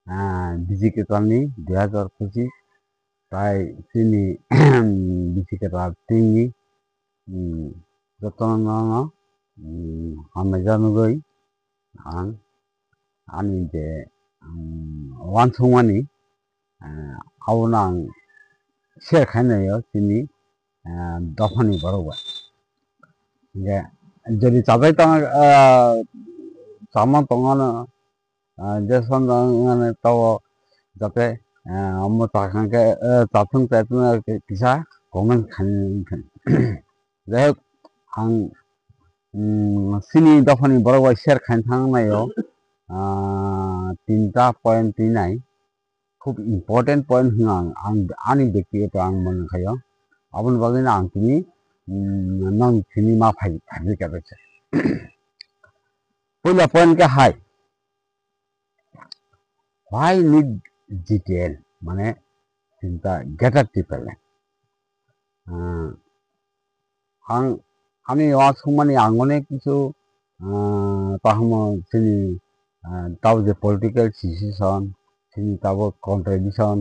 बिजिकेटारनि 2025 प्राय जोंनि बिजिकेटार टीमनि जतन हामनाय जानुगै आं आंनि बे वानसंमानि आवनो आं शेयर खालामनायाव जोंनि दफानि बराबर जे যদি যাবে sama tongana jeson ngane tawo jape ammo takhanke tathung tatuna kisa komen khan jai hok ang sini dafani borobai share khan thangnayo tinta point tinai খুব ইম্পর্টেন্ট পয়েন্ট আং আনি ব্যক্তিগত আং মনে খাयो abon bagina ang tini nang tini ma phai phai ka beche pula point ka hai why need detail মানে চিন্তা গেটার টিপেলে আং আমি অসমনি আং অনেক কিছু তাহম চিনি তাও যে পলিটিক্যাল সিচুয়েশন চিনি তাও কন্ট্রাডিকশন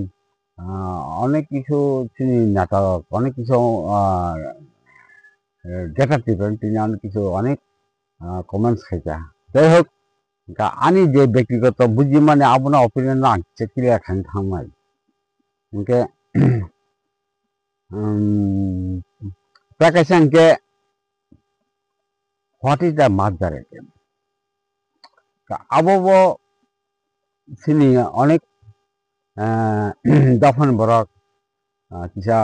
অনেক কিছু চিনি নাটক অনেক কিছু গেটার টিপেন তিনি অনেক কিছু অনেক কমেন্টস খাইছা যাই হোক ani je ব্যক্তিগত বুঝি মানে আপনার অপিনিয়ন না চেকিয়া খান থামাই ওকে প্যাকেশন কে what is the mother again আবো সিনি অনেক দফন বরক কিসা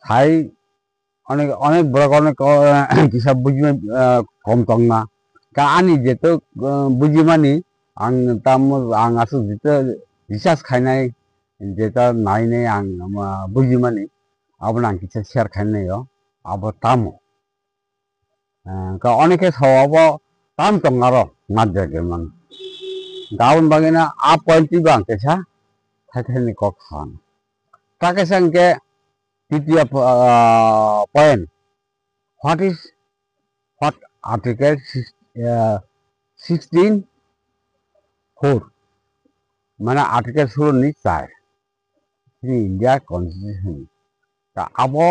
ছাই অনেক অনেক বরক অনেক কিসা বুঝি কম তং না ani যেহেতু বুঝি মানি আং তাম আং আসু যেতে রিসার্চ খাইনাই যেটা নাইনে আং বুঝি মানি আবো আং কিছু শেয়ার খাইনাইও আবো তামো অনেকে সবাবো তাম তং আরো মাদ্রাগে মান গাউন বাগিনা আ পয়েন্ট বাং কেসা থাইথাইনি কক খান তাকেসাংকে তৃতীয় point what is what article 16(4) মানে আর্টিকেল 16 নি 4 ইন্ডিয়া কনস্টিটিউশন তা আবো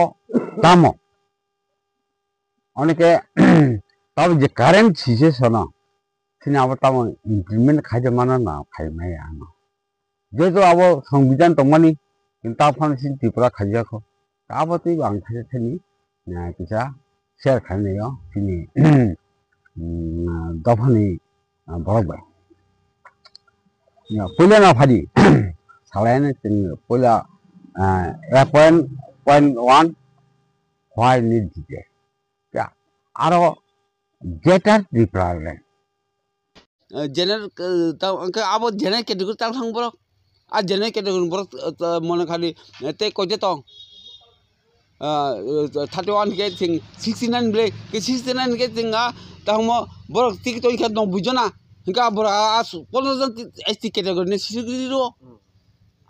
তামো অনেকে তবে যে কারেন্ট সিচুয়েশন তিনি আবার তামো ইমপ্লিমেন্ট খাইতে মানা না খাইমাই আনো যেহেতু আবো সংবিধান তমানি কিন্তু আফান সিন ত্রিপুরা খাইজাখো আবো তুই আং খাইতে থানি কিসা শেয়ার খাইনাयो তিনি দফানি বরবাय পয়লা না ফাদি সালায়াनो जोङो पयला point 1 why need detail আরো গেটার রিপ্লাইলে জেনারেল তাও अंके आबो जेने केटेगरी ताल थांग बरक आ जेने केटेगरी बरक मने खाली ते कइते तंग 31 के थिंग 69 ब्ले के 69 के थिंगा ताहम बरक तिक तो इखा दं बुझना हिंका बरक आस 15 जन एसटी केटेगरी ने सिगरी रो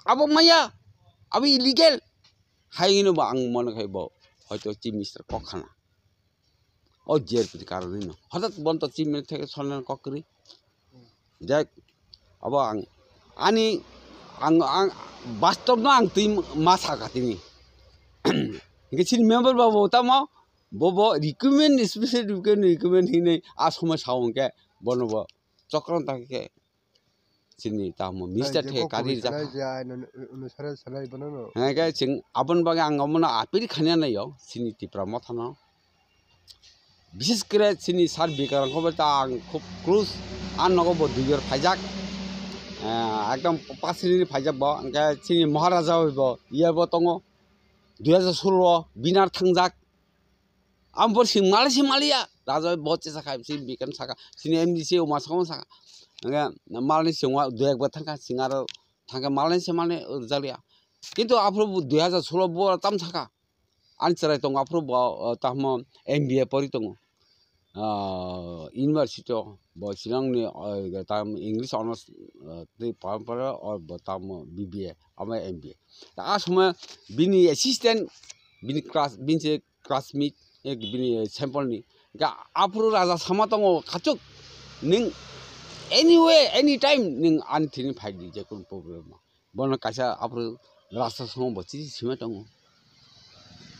आबो माया आबो इलीगल हाइनो बा आं मने खाइबो হয়তো চিফ মিনিস্টার কখানা ও জের প্রতি কারণে না হঠাৎ বন্ত চিফ মিনিস্টার থেকে সন্ধান করি যাই अब आनी वास्तव में तुम मासा खाती किसी मेम्बर बाबू तम बो रिक्रुटमेंट स्पेशल रिक्रुटमेंट ही नहीं आज समय साव के बनब चक्रांत के सिनी ताम मिस्टर थे कारी जा है के सिंग अपन बागे आं गमना आपिल खानिया नहीं हो सिनी तिप्रा मथाना विशेष करे सिनी सार बिकारां को बता खूब क्लोज आन नगो ब दुइयर फाइजाक एकदम पासिनि फाइजाक ब अंके सिनि महाराजा ब इया ब तंगो 2016 बिनार थांजाक आमपर सिमालिया राजा बहुत साखा सिनि बिकान साखा सिनि एमडीसी उमा साखा साखा अंके मालनि सिंवा दुयक ब थांका सिंगार थांका मालनि से माने जालिया किंतु आफरो 2016 ब तम साखा आनसराय तंगो आफरो ब ताम एमबीए परि तंगो यूनिवर्सिटी शिलंगनि ताम इंग्लिश ऑनर्स परंपरा और ताम बीबीए आम एमबीए आ समय बिनी असिस्टेंट बिनी क्लासमेट बिनी सैम्पलनि आफरो राजा सामा दङ खाचुक नों anyway anytime ning an thini phaidi je kun problem bon kaisa apro rasta song bo chi sima tong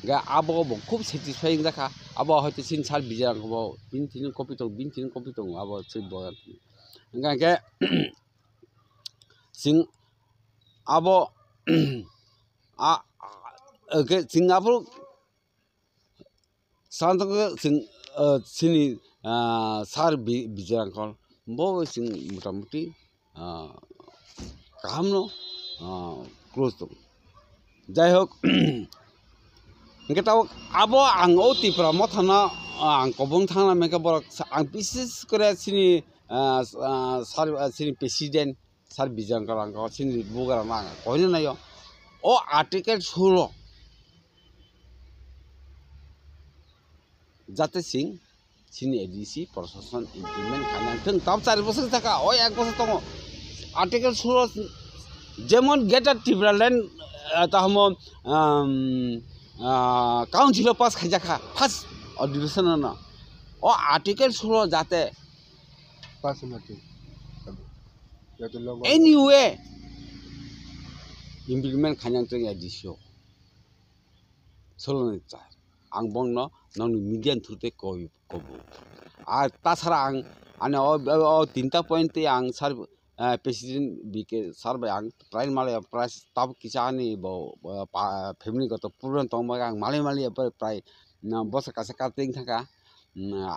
ga abo bo khub satisfying jaka abo hoite sin sar bijang bo bin thini copy tong abo chi bo nga ke sing abo ke Singapore santo sing sini sar bijang kon bo sing motamuti kahamno close to jai hok engke tau abo ang oti pra mothana ang kobong thangna meka borok ang bises kore sini sar sini president sar bijang karang ko sini bugara na koine na yo o article 16 jate sing sini ADC প্রশাসন implement খানাং থং তাব 4 বছর থাকা ওই 1 বছর তং article 16 যেমন greater Tipraland তাহম council pass খাইজাখা first অধিবেশন না ও আর্টিকেল 16 যাতে পাস নাকি anyway ইমপ্লিমেন্ট খানাং থং ADC solone cha ang bongno nang median thurte koi kobu ar tasara ang ane o tinta point te ang sar president bk sar by ang train male price tab kisani bo family goto puran tongma ang male prai na bosa kasa kating thaka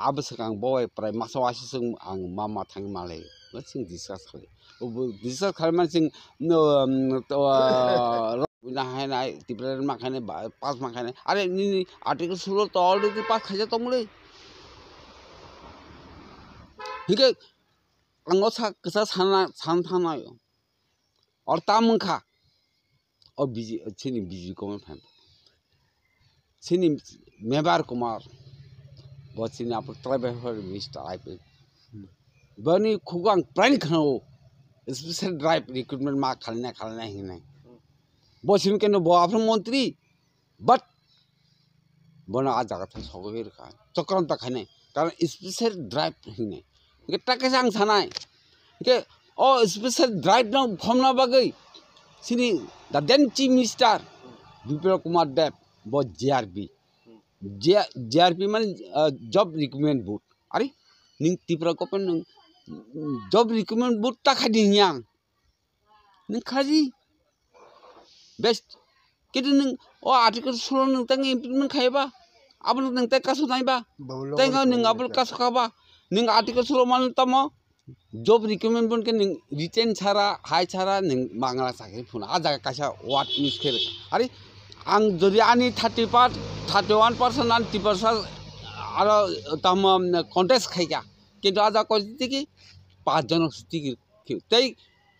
abasakang boy prai masawasi sung ang mama thang male sing discuss khalman sing no na hai na tipler makhane pass makhane are ni article 16 to already pass khaja tomle hike ango sa kasa san thana yo or tamkha or biji chini biji ko pham chini mebar kumar bo chini apur travel minister ipe bani khugang prime khano special drive recruitment ma khalna hina Basim কেন আপনার মন্ত্রী but বনা আজ জায়গা থেকে সগের খায় চক্রান্ত খায় কারণ স্পেশাল ড্রাইভ হিনে টাকা আং সানাই ও স্পেশাল ড্রাইভ না ফর্মনা বাগৈ সিনি দা দেন চিফ মিনিস্টার বিপ্লব কুমার দেব ব জিআরপি মানে জব রিক্রুটমেন্ট বোর্ড আরে Ning Tripura government job recruitment board টাকা Diyang Ning খাজি best kitu ning o article 16 nang tang implement khaiba abul nang ta kasu nai ba tang ning abul kasu khaba ning article 16 man tamo job recruitment bon ke ning retain chara high chara ning mangala sakri phuna aja kaisa what use khere are ang jodi ani 31% and 30% aro tam contest khaiga kintu aja koi ki 5 জন টিকি তাই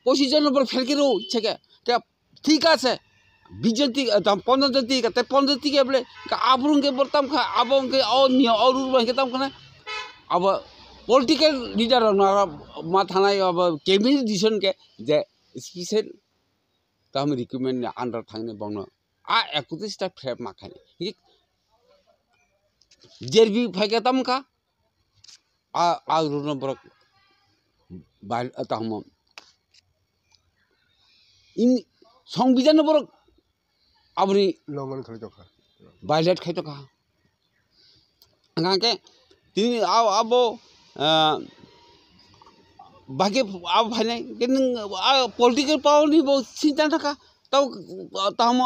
25 জন উপর fail কেরো ছেকে কে ঠিক আছে 20 জন টিকি 15 জন টিকি তাই 15 টিকি বলে আবরুঙ্গে বলতাম খা আবঙ্গে ও নিয় অরুর বাঙ্গে তাম খানা अब पॉलिटिकल लीडर मा थानाय अब कैबिनेट डिसीजन के जे स्पेशल तम रिक्रूटमेंट अंडर थांगने बंगनो आ 31 टा फ्रेम माखाने जेरबी फाइके तम का आ रुल नंबर बाल तम इन संविधान नंबर अपनी लंघन खाली तो खा वायलेट खाई तो कहा अंगा के तीन अब बाकी अब भाई कि पॉलिटिकल पावर नहीं बहुत चिंता था तब तम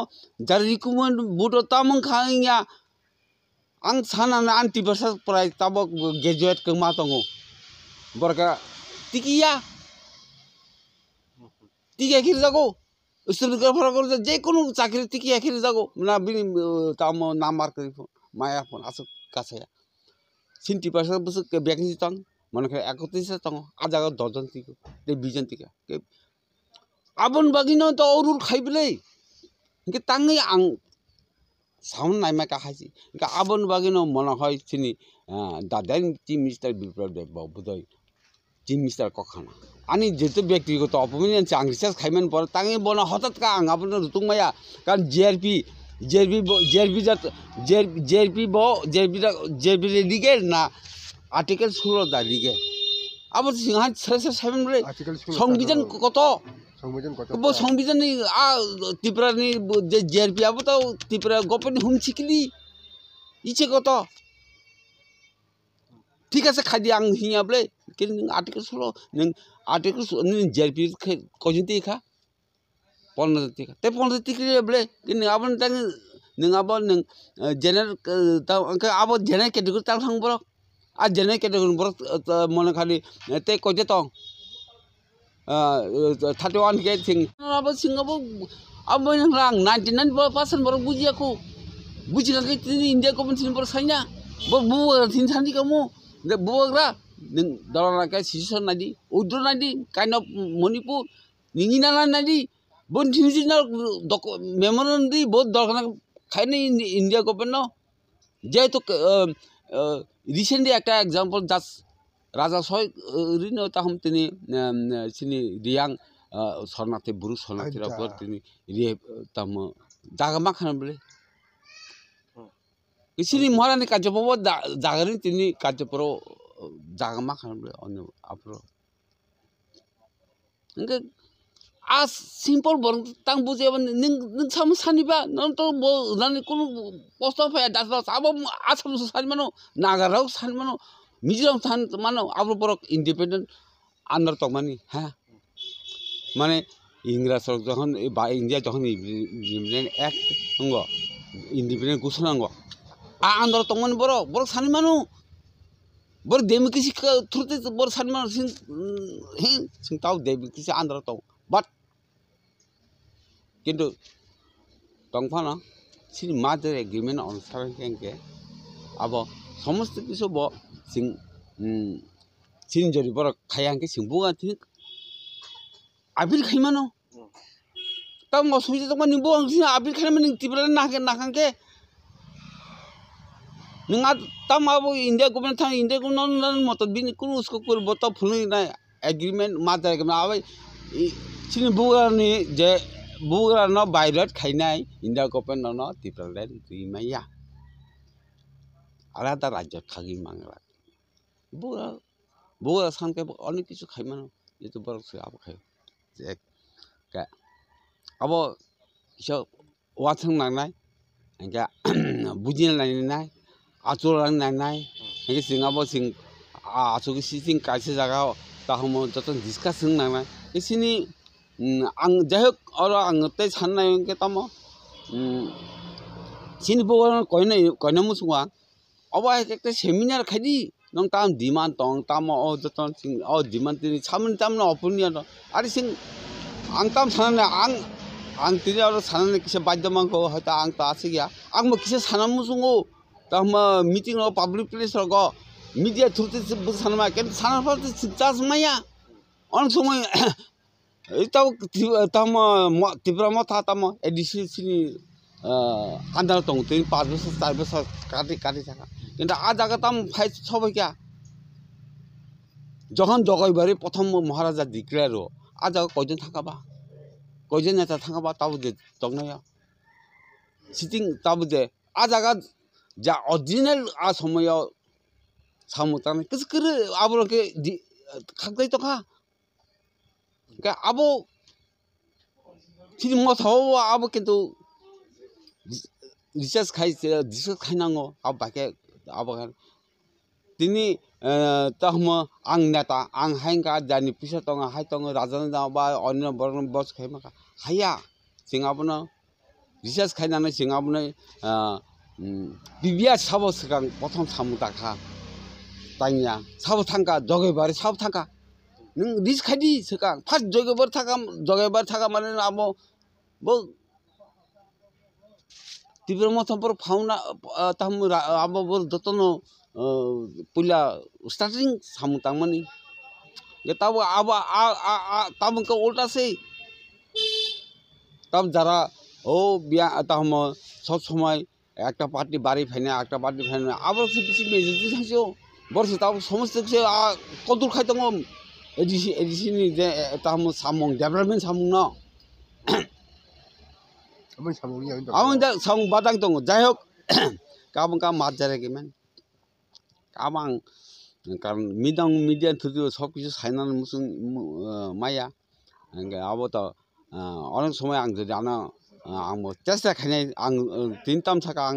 जर रिक्रूटमेंट बोर्ड तम खाया आं साना आंटी बरसा प्राय तब ग्रेजुएट के मा दङ बरका टिकिया टिकिया खिर जागो स्टुडेन्ट फरक जे कोनो चाकरी टिकिया खिर जागो ना बिनि तम नाम्बार करि माया फोन आसु कासे 70% बस के वैकेंसी तंग मन के 31 तंग आजा 10 जन टिक ते 20 जन टिक के आबन बागिनो तो औरुर खाइबले के तांगै आं साउन्ड नाइमा का खाइसी के आबन बागिनो मन হয় চিনি দাদাই chief minister Biplab Deb বুদই chief minister কখানা আনি যেতে ব্যক্তিগত অপমিনিয়ন আং রিসার্চ খাইমেন পর তাঙ্গै বনা হঠাৎ কা আং আপন রুতুংমায়া কারণ JRP লিগেল না आर्टिकल 16 दा लिगे abo singhan sese seven bole Article সংবিধান কত সংবিধান কত bo সংবিধান ni Tripura ni je JRP abo to Tripura government হুম ছিকলি ইচ্ছে কত ঠিক আছে খাদি আং হিয়া বলে কিন্তু আর্টিকেল 16 নং আর্টিকেল JRP কজন tika 15 tika te 15 tika bole কিন্তু abon tang nung abo nung general ta abo general category tang thang borok আর general category borok mone khali te koje tong 31 ke thing abo singabo abo nang 99% borok bujiaku bujilakai tini India government tin borok saina bo bu tin sani kamu de buagra nung dalana ka sison nadi udro nadi kind of Manipur ningina nadi bon tinjina memorandum di bod dalana খাইনি India government যেহেতু recently একটা example just রাজা সয় ঋণ তাহম তিনি সিনি রিয়াং শরণার্থী Bru শরণার্থীর উপর তিনি রিয়ে তাম জাগামা খান বলে সিনি মহারানী কার্যপব জাগানি তিনি কার্যপর জাগামা খান বলে অন্য আপর as simple borong tang buje ning sam saniba non to bo nani kono post of ya das abo asam sani mano nagarau sani mano mizoram san mano abro borok independent under to mani ha mane इंग्राज যখন বা India যখন independent act হঙ্গ independent ঘোষণা হঙ্গ আন্দর তখন বড় সানি মানু বড় democracy থ্রুতে বড় সানি মানু সিং তাও ডেমোক্রেসি আন্দর তো বাট কিন্তু তংফানা সিনি মাদার এগ্রিমেন্ট অনুসারে কেনকে আবো সমস্ত কিছু ব সিং সিন যদি বড় খায়াঙ্কে সিং বুয়া ঠিক আবিল খাইমানো তাও অসুবিধা তখন নিবো আবিল খাইমান ত্রিপুরা নাখাঙ্কে नोंहा तामाबो इंडिया गवर्नमेंट थां इंडिया गवर्नमेंट मत बिन कुन उसको कुर बत फुलि ना एग्रीमेंट मादर एग्रीमेंट आबै सिनि बुगारनि जे बुगार न बायरत खाइनाय इंडिया गवर्नमेंट न टिप्राले दुइमाया आलादा राज्य थागि मांगला बुगार बुगार सानके अनेक किछु खाइमानो एतो बरसो आबो खाइ जे का आबो किसो वाथं नांनाय एंगा बुजिन लायनाय आचुरां नांनाय एंगे सिंगाबो सिं आचुगि सिसिं कासे जागा ताहमो जतन डिसकासिं नांनाय एसिनि आं जाहक और आं ते साननाय के तम सिनि बुगार कयना मुसुआ अब एक सेमिनार खाइदि नों ताम डिमान्ड दं ताम अ जतन सिं अ डिमान्ड तिनि सामन तामन अपुनिया आरो सिं आं ताम साननाय आं तिनि आरो साननाय किसे बाध्यमांखौ हयतो आं ता आसे गया आंबो किसे साना मुसुङो ताम मीटिंग रो पब्लिक प्लेस रो मीडिया थ्रुते सानमा के सानाफा चास माया अन समय एताव ताम टिप्रा मथा ताम एडिसि सिनि आन्दार दं तिनि 5 বছর 4 বছর কাটি থাকা কিন্তু আ জায়গা তাম ফাইট সবাই কিয়া যখন জগাইবারে প্রথম মহারাজা ডিক্লেয়ার আ জায়গা কয়জন থাকাবা কয়জন নেতা থাকাবা তাবো যে দংনায়া সিটিং তাবো যে আ জায়গা যা অরিজিনাল আ সময় সামুতান কিছু করে আবরকে খাকদাই তো খা আবো সিনি মথাও আবো কিন্তু রিসার্চ খাইছে ডিসকাস খাইনাঙ্গো আবো বাকে আবো তিনি তাহম आं नेता आं हाइंगा जानि पिसा दङ हाइ दङ राजानो जाबा अन्य बरन बस खाइमाखा हाया सिंगाबनो रिसार्च खाइनानै सिंगाबनो बिबिया साबो सिगां प्रथम सामु दाखा ताइया साबो थांगा जगैबारि साबो थांगा नों रिस खाइदि सिगां फार्स्ट जगैबारि थागा माने आबो बो तिब्र मथमपर फाउना ताम आबो बर दतनो पुला स्टार्टिंग सामु तांमनि गेताबो आबा ताम को उल्टा से तब जरा ओ बिया ताम सब समय একটা পার্টি বাড়ি ফাইনা একটা পার্টি ফাইনা আবার কিছু মেজরিটি থাকছো বর্ষ তাও সমস্ত কিছু কদুর খাইতাম এডিসিনি যে তাম সামং ডেভেলপমেন্ট সামং ন আমি সামং বাদাং দङ যাই হোক গাবন কা মাত জারে গেমেন কামাং কারণ মিডিয়া থ্রুতে সব কিছু সাইনানো মুসুং মাইয়া আবো তো অনেক সময় আং যদি আনা आं চেষ্টা খাইনাय आं 3 ताम थाका आं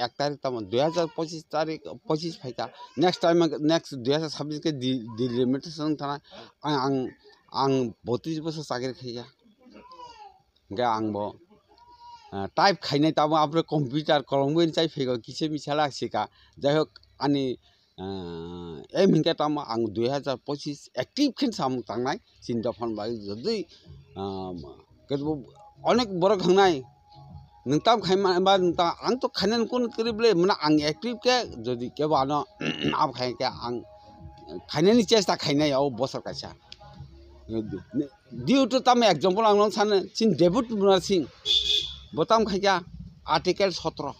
1 तारिख ताम 2025 फाइका नेक्स्ट टाइम नेक्स्ट 2026 के डिलिमिटेशन थाना आं 32 बोसोर चाकरी खाइया आं बो टाइप खाइनाय ताबो आपरे कम्पिउटार कलमबो चाइ फैगो किसे मिसाला सिका जाय होक आनि एम हिंगा ताम आं 2025 एक्टिव खेन साम थांनाय चिन्ता फन बाय जदि केतबो अनेक बर खांनाय नोंताम खाइमा बा नोंता आं तो खाइनान कोन करिबले माने आं एक्टिव के जदि केबानो आप खाइ के आं खाइनायनि चेष्टा खाइनायाव बसर कासा डिउ टू ताम एग्जांपल आं नों सानो सिन डेब्यूट बुना सिं बोताम खाइया आर्टिकल 17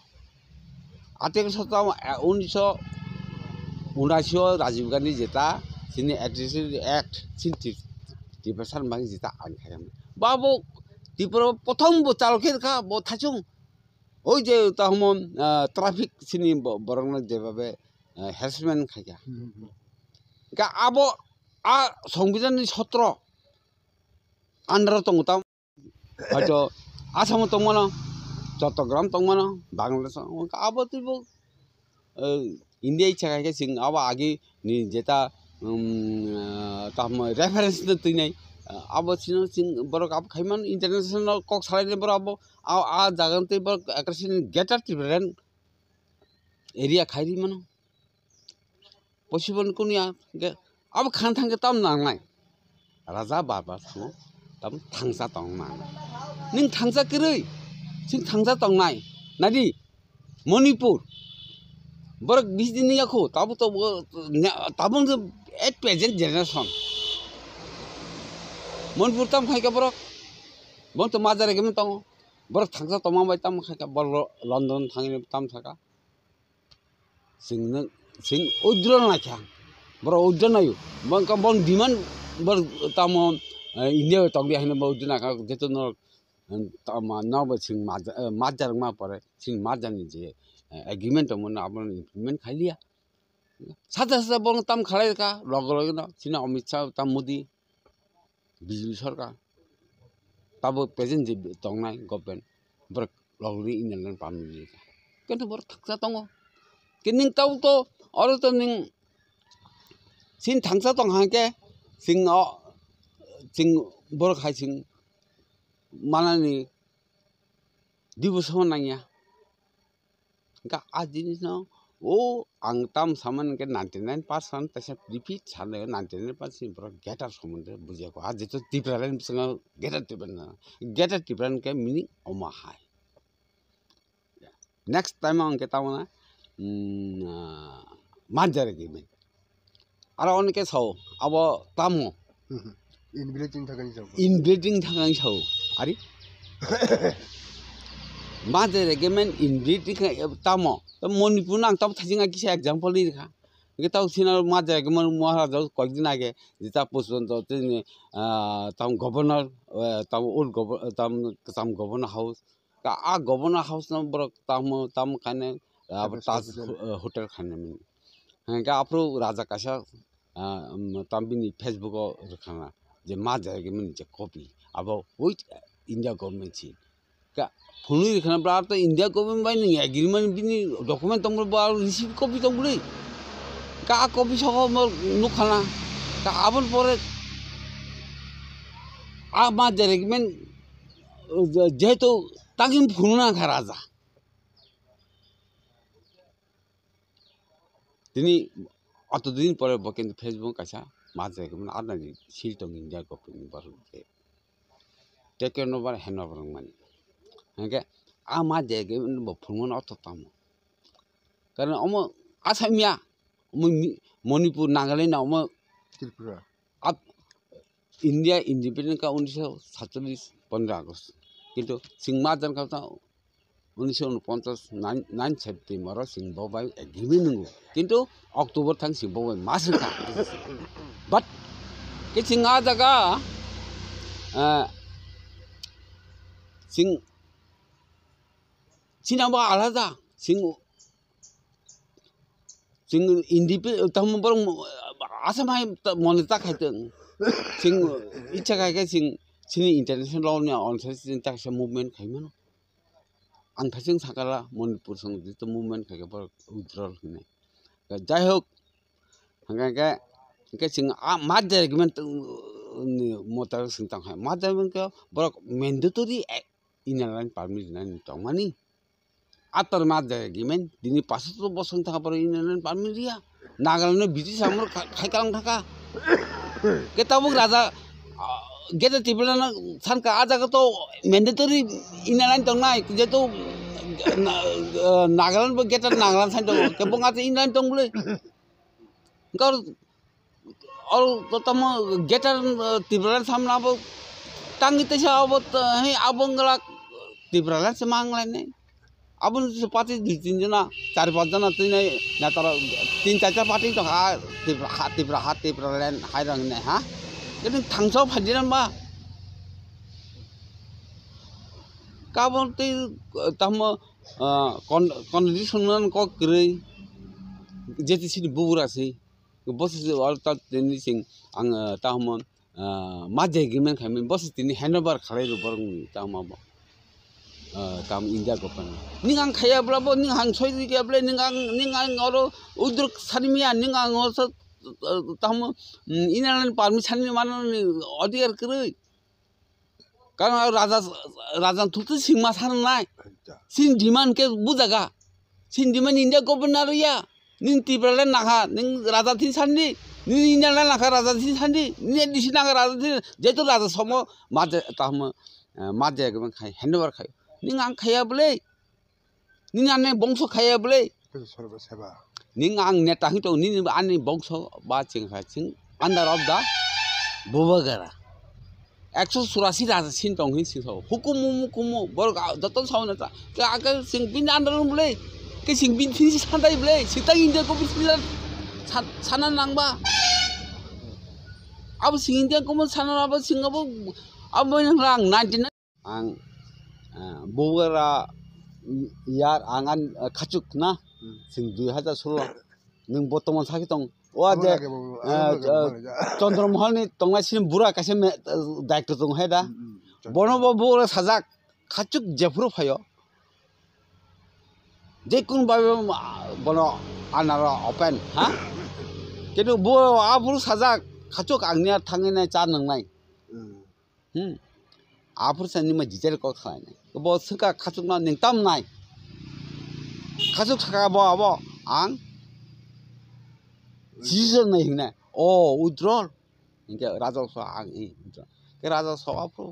1979 राजीव गांधी जेता सिनि एडमिनिस्ट्रेटिव एक्ट सिन टिपेसन बांग जेता आं खाइया बाबो ত্রিপুরা প্রথম চালকের কা থাচুং ওই যে তাহমন ট্রাফিক সিনি বরং যেভাবে হ্যারাসমেন্ট খাইয়া কা আবো আ সংবিধাননি 17 আন্ডার তংতাম হয়তো আসাম তংমানো চট্টগ্রাম তংমানো বাংলাদেশ আবো তিবো ইন্ডিয়া ইচ্ছা খাইকে সিং আবো আগে নি যেটা তাহম রেফারেন্স তৈনাই अब सिनो सिंग बरक अब खाइमान इंटरनेशनल कक सालायने बर अब आ जागनते बर एकरसिन गेटर टिब्रेन एरिया खाइरि मानो पसिबल कुनिया अब खान थांगे ताम नांनाय राजा बाबा सु ताम थांसा तंना निं थांसा करै सिं थांसा तंनाय नादि मणिपुर बरक बिदिनि याखौ ताबो ताबो एट प्रेजेंट जनरेशन मनपुर ताम खाइका बरक बंत माजारे गेम तंग बरक थांसा तमा बाय ताम खाइका बर लंदन थांगिनि ताम थाका सिं उद्र नाख्या बर उद्र नायु बंका बन डिमांड बर ताम इंडिया तंग हाइनो बर उद्र नाका जेतो न ताम नाव सिं माजार मा परे सिं माजारनि जे एग्रीमेंट मन आपन इम्प्लीमेंट खाइलिया साथा साथा बन ताम खालाय का लग लग न सिना अमित शाह ताम मोदी बिजली सरकार तब प्रेजेंट जे तंगनाय गवर्नमेंट बरक लगरि इंडियन पार्टी किन्तु बर थांसा तंग किनिं ताव तो और तो निं सिन थांसा तंग हाके सिं बर खाइ सिं मानानि दिवस होनाया का आजिनि न ओ आं ताम सामान के 99% तसे रिपीट साले 99% पर गेटर सोमोन्दो बुझियाखौ आ जेतो टिप्रान संग गेटर टिप्रान के मीनिंग अमा हाय नेक्स्ट टाइम आं के तावना मानजारे गेमे आरो अनेके साव अब तामो इनब्रीडिंग थाखाय साव आरि मानजारे गेमे इनब्रीडिंग तामो मणिपुर नां तब थाजिंगा किसे एग्जांपल लिखा के ताव सिना माजाय गमन महाराजा कयदिन आगे जिता पुष्पवंत तिनि ताम गवर्नर ताम गवर्नर हाउस का आ गवर्नर हाउस न बर ताम खाने अब ताज होटल खाने में का आपरो राजा कासा ताम बिनि फेसबुक रखाना जे माजाय गमन जे कपि अब विथ इंडिया गवर्नमेंट सी का फुनी रखना तो इंडिया गवर्नमेंट बाय नहीं एग्रीमेंट बिनि डॉक्यूमेंट तंग बा रिसीव कपि तंग बुलै का कपि सह नुखाना का आबन परे आ मा एग्रीमेंट जेहेतु तागिम फुना खा राजा तिनि अत दिन परे बकेन फेसबुक कासा मा एग्रीमेंट आना सिल तंग इंडिया गवर्नमेंट बार टेकन ओवर हैंड ओवर माने हंगे आमा जेगे फुंगन अतताम कारण अम आसामिया मणिपुर नागालैंड अम त्रिपुरा अब इंडिया इंडिपेंडेंट का 1947 15 अगस्त किंतु सिंह माजन का 1949 9 सेप्टेम्बर सिंह बाय एग्रीमेंट नंगो किंतु अक्टोबर थां सिंह बाय मास का बट के सिंह आ जगह सिंह सिनाबा आलादा सिंह जों ताम बरं आसाम हाय मने ताखायदों जों इच्छा खायखाय जों जोंनि इन्टारनेसनेल लावनि अनसाय जों ताखायसा मुभमेन्ट खायमोन आं थाजों साकाला मणिपुर सं जितु मुभमेन्ट खायखा बर उद्रल होनाय जाय होक हांगाय के जों मा जायगमोन मतार जों तांखाय मा जायमोन के बर मेन्डेटरि इनार लाइन पारमिट नानि तंमानि आतर मा जायगमोन दिनै 500 बसं थाखा बर इनार लाइन पारमिट रिया नागालेन्ड बिदि सामर खायखालां थाखा केताबुक राजा गेटा टिबलाना सानका आजागत मेन्डेटरि इनार लाइन तंनाय जेतु नागालेन्ड गेटा नागालेन्ड साइन दं केबं आते इनार लाइन दंबले गार और तम गेटा टिबलाना सामनाबो टांगितेसा अब हे आबंगला टिबलाना से मांगलायने आबुन पार्टी 2-3 जना 4-5 जना तिनै नातर 3-4 पार्टी तो टिबलाना हायरंने हा किन्तु थांसो फादिनाबा गाबोन तम कन्डिसन को ग्रै जेतिसिनि बुरासै बस और तनि सिं आं ताम मा जायगमोन खायमोन बस तिनि हैंडओवर खालाय बरं तामाबो ताम इंडिया गभर्नमेंट निं आं खायाब्लाबो निं आं सय गैयाब्ला निं आं और उद्रक सानिमिया निं आं और ताम इनार लाइन पारमिशन माननि अधिकार करै कारण राजा थुत सिंमा साननाय सिन डिमांड के बुजागा सिन डिमांड इंडिया गभर्नर या निं टिबलाना नाखा निं राजा थिन साननि निं इनार लाइन नाखा राजा थिन साननि निं दिसि नाखा राजा थिन जेतु राजा सम मा ताम मा जायगमोन खाय हैंडओवर खाय निं आं खायाब्ले निं आने बंश खायाब्ले निं आं नेता हितो निं आनि बंश बा चिंखाचिं अंडर ऑफ द बुबागारा 184 राजा सिन दं हिन सिंसो हुकुमु बर जतन सावनता के आगे सिं बिन अंडर बुले के सिं बिन थिन सानदाय बुले सिता इंडिया को बिस्मिल्ला साना नांबा अब सिं इंडिया को साना अब सिंगाबो अब आं 99 आं बुबागारा यार आंगान खाचुक ना सिं 2016 नों बर्तमान साखि दं ओ जे चंद्रमोहननि तंनासिन बुरा कासे दायित्व दं हे दा बनबो बुरा साजाक खाचुक जेफ्रु फायो जे कुन बाबे बनो आनारा ओपन हा किन्तु बो आफुर साजाक खाचुक आंनिया थांगिनाय चा नंनाय आफुर सानि मा डिटेल को खालायनाय बो सका खाचुक ना निंताम नाय खाचुक साका बो आबो आं जिजन नहीं हिंगना ओ उद्रल इनके राजा सो आं उद्रल के राजा सो आपरो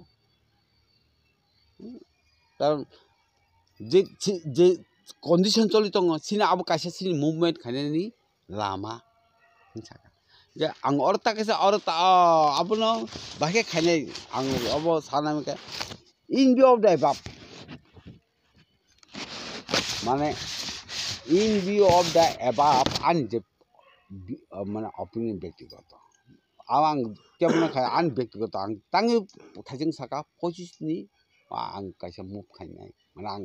कारण जे कंडीशन चली दङ सिनि आबो कासे सिनि मुभमेन्ट खायनायनि लामा हिंसाका जे आं और ताकेसे और आबनो बाहे खायनाय आं अब सानामके in view of the above माने in view of the above आन जे माने ओपिनियन व्यक्तिगत आं केवल खाय आन व्यक्तिगत आं तांनि थाजों साका पजिसननि आं कासे मुभ खायनाय माने आं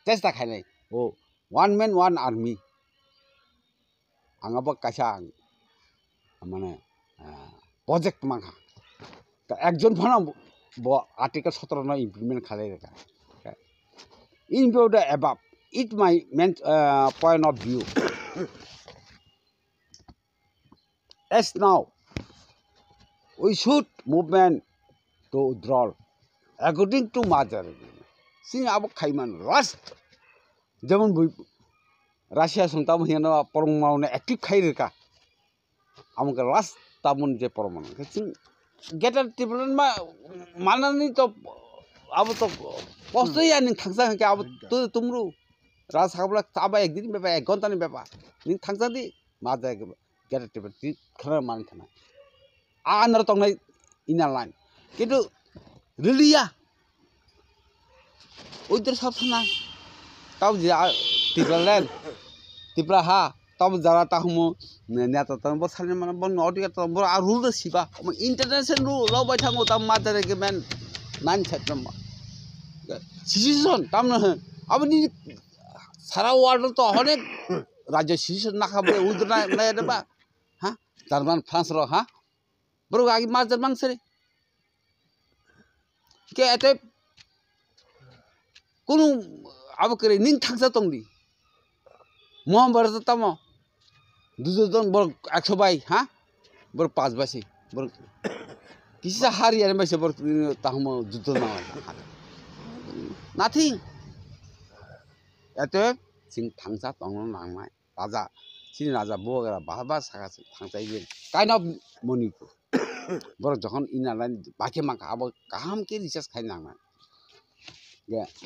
चेष्टा खायनाय ओ वन मैन वन आर्मी आंबो कासे माने प्रोजेक्ट माखा एकजन फना बो आर्टिकल 17 न इमप्लिमेंट खालायरेका in view the above it my main point of view as now we should movement to withdrawal according to mother sing abo khaiman last जेमन राशिया संता महिना परमावने एक्टिव खाइरका आमके लास्ट तामुन जे परमावने सिं गेटर टिबलन मा माननि तो अब तो पोस्ट या नि थांसा के अब तो तुमरु राज साबला ताबा एक दिन बेबा 1 घंटा नि बेबा नि थांसा दि मा जाय गेटर टिबल खरा मान थाना आनर तंनाय इनार लाइन किन्तु रिलिया उधर सब सुना तब टिबलान टिबला हा तब जरा ताहमु नेता तन बो साने मन बन ऑडियो त बो आ रूल सिबा इंटरनेशनल रूल लो बाय थांगो तब मा जारे के मेन 9 सेप्टेम्बर सिचुएशन तमन अब नि सारा वर्ल्ड तो अनेक রাজ্য শিশু না খাবে উদ্র না দেবা হ্যাঁ জার্মান ফ্রান্স র হ্যাঁ বড় আগে মা জার্মান সেরে কে এতে কোনো আবকেরে নিং থাকসা তংদি মহাভারত তাম দুজন বড় 100 বাই হ্যাঁ বড় 5 বাসি বড় কিসা হারি আর বাইসে বড় তাহম যুদ্ধ না নাথিং এতে সিং থাংসা তং নাंनाय রাজা সিনি রাজা বগরা বাবা সাগাছে থাংসাইবে কাইন্ড অফ মণিপুর বড় যখন ইনালাইন বাকে মাকা আব কাহাম কে রিসার্চ খাই নাंनाय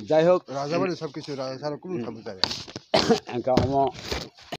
যাই হোক রাজা বাড়ি সব কিছু রাজা ছাড়া কোনো খাবো যায় একা